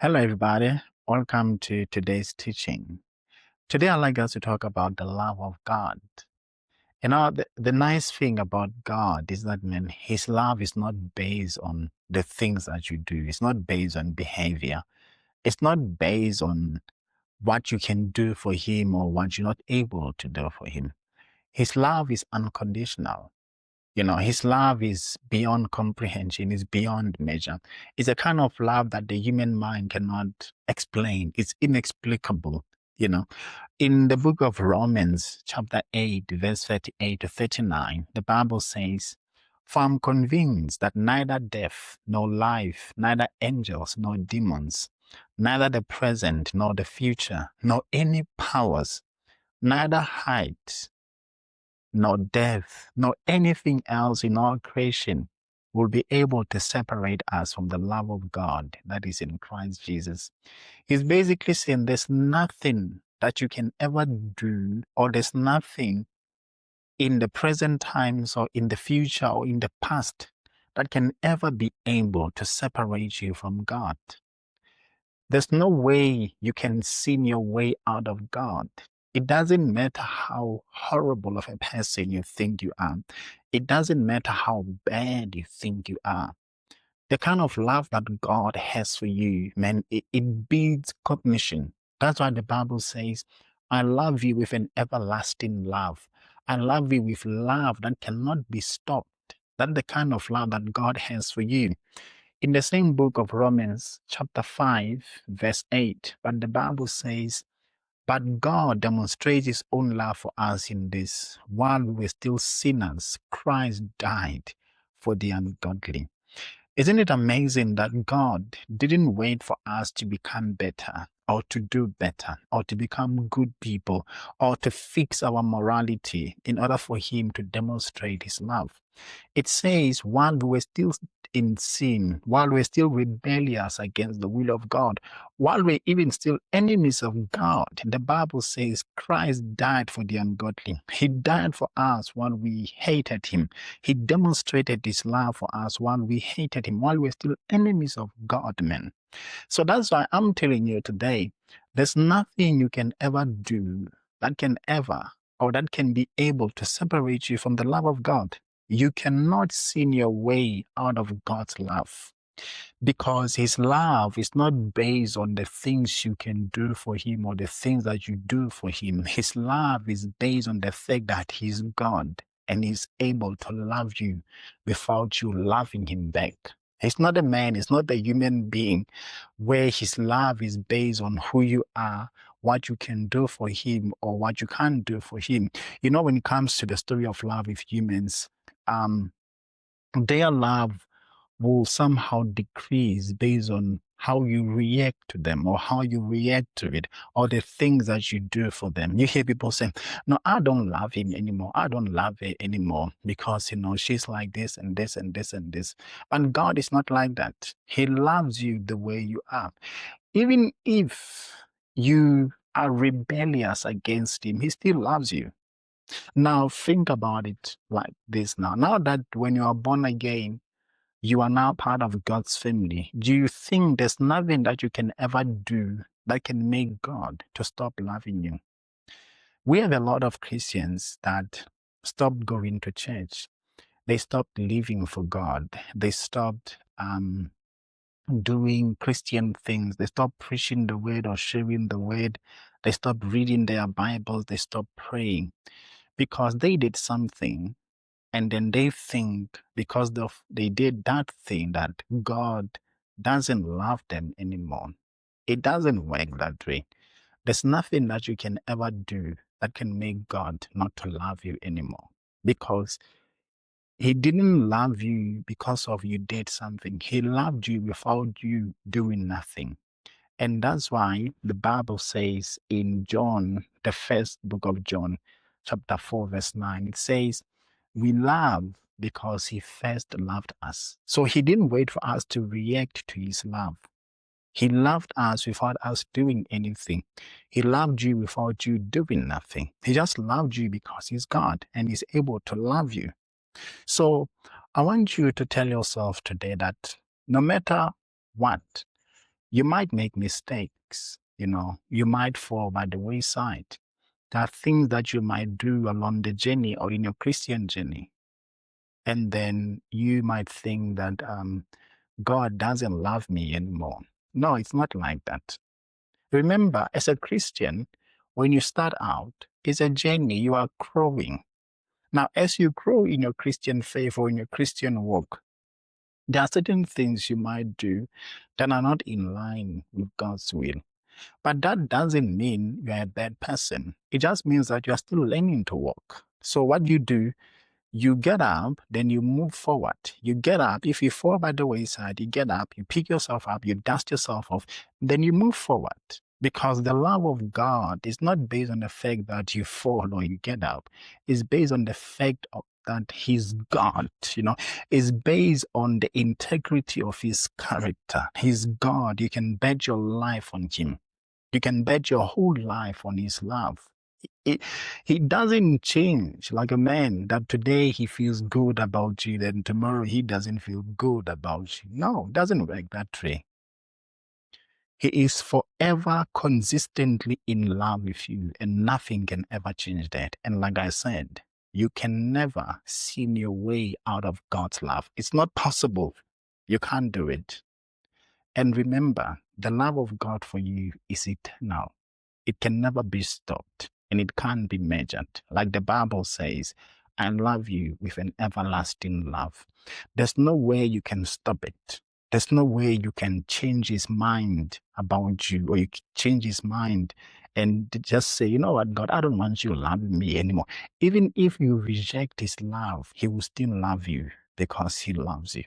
Hello, everybody. Welcome to today's teaching. Today, I'd like us to talk about the love of God. The nice thing about God is that, man, His love is not based on the things that you do. It's not based on behavior. It's not based on what you can do for Him or what you're not able to do for Him. His love is unconditional. His love is beyond comprehension, is beyond measure. It's a kind of love that the human mind cannot explain. It's inexplicable. You know, in the book of Romans, chapter 8, verse 38 to 39, the Bible says, "For I'm convinced that neither death nor life, neither angels nor demons, neither the present nor the future, nor any powers, neither height nor death, nor anything else in all creation will be able to separate us from the love of God that is in Christ Jesus." He's basically saying there's nothing that you can ever do, or there's nothing in the present times or in the future or in the past that can ever be able to separate you from God. There's no way you can sin your way out of God. It doesn't matter how horrible of a person you think you are. It doesn't matter how bad you think you are. The kind of love that God has for you, man, it beats cognition. That's why the Bible says, "I love you with an everlasting love. I love you with love that cannot be stopped." That's the kind of love that God has for you. In the same book of Romans, chapter 5, verse 8, but the Bible says, "But God demonstrates His own love for us in this: while we were still sinners, Christ died for the ungodly." Isn't it amazing that God didn't wait for us to become better or to do better or to become good people or to fix our morality in order for Him to demonstrate His love? It says, while we were still in sin, while we're still rebellious against the will of God, while we're even still enemies of God, the Bible says Christ died for the ungodly. He died for us while we hated Him. He demonstrated His love for us while we hated Him, while we're still enemies of God, man. So that's why I'm telling you today, there's nothing you can ever do that can ever or that can be able to separate you from the love of God. You cannot sin your way out of God's love, because His love is not based on the things you can do for Him or the things that you do for Him. His love is based on the fact that He's God and He's able to love you without you loving Him back. He's not a man, he's not a human being where His love is based on who you are, what you can do for Him or what you can't do for Him. When it comes to the story of love with humans, um, their love will somehow decrease based on how you react to them or how you react to it or the things that you do for them. You hear people saying, "No, I don't love him anymore. I don't love her anymore because, she's like this and this and this and this." And God is not like that. He loves you the way you are. Even if you are rebellious against Him, He still loves you. Now, think about it like this now. Now that when you are born again, you are now part of God's family. Do you think there's nothing that you can ever do that can make God to stop loving you? We have a lot of Christians that stopped going to church. They stopped living for God. They stopped doing Christian things. They stopped preaching the word or sharing the word. They stopped reading their Bibles. They stopped praying because they did something, and then they think because they did that thing that God doesn't love them anymore. It doesn't work that way. There's nothing that you can ever do that can make God not to love you anymore, because He didn't love you because of you did something. He loved you without you doing nothing. And that's why the Bible says in John, the first book of John, chapter 4, verse 9, it says, "We love because He first loved us." So He didn't wait for us to react to His love. He loved us without us doing anything. He loved you without you doing nothing. He just loved you because He's God and He's able to love you. So I want you to tell yourself today that no matter what, You might make mistakes, you might fall by the wayside. There are things that you might do along the journey or in your Christian journey. And then you might think that God doesn't love me anymore. No, it's not like that. Remember, as a Christian, when you start out, it's a journey. You are growing. Now, as you grow in your Christian faith or in your Christian walk, there are certain things you might do that are not in line with God's will. But that doesn't mean you're a bad person. It just means that you are still learning to walk. So what you do, you get up, then you move forward. You get up. If you fall by the wayside, you get up, you pick yourself up, you dust yourself off, then you move forward. Because the love of God is not based on the fact that you fall or you get up. It's based on the fact that He's God, It's based on the integrity of His character. He's God. You can bet your life on Him. You can bet your whole life on His love. He doesn't change like a man that today he feels good about you, then tomorrow he doesn't feel good about you. No, it doesn't work that way. He is forever consistently in love with you, and nothing can ever change that. And like I said, you can never sin your way out of God's love. It's not possible. You can't do it. And remember, the love of God for you is eternal. It can never be stopped and it can't be measured. Like the Bible says, I love you with an everlasting love. There's no way you can stop it. There's no way you can change His mind about you, or you change His mind and just say, you know what, God, I don't want you loving me anymore. Even if you reject His love, He will still love you because He loves you.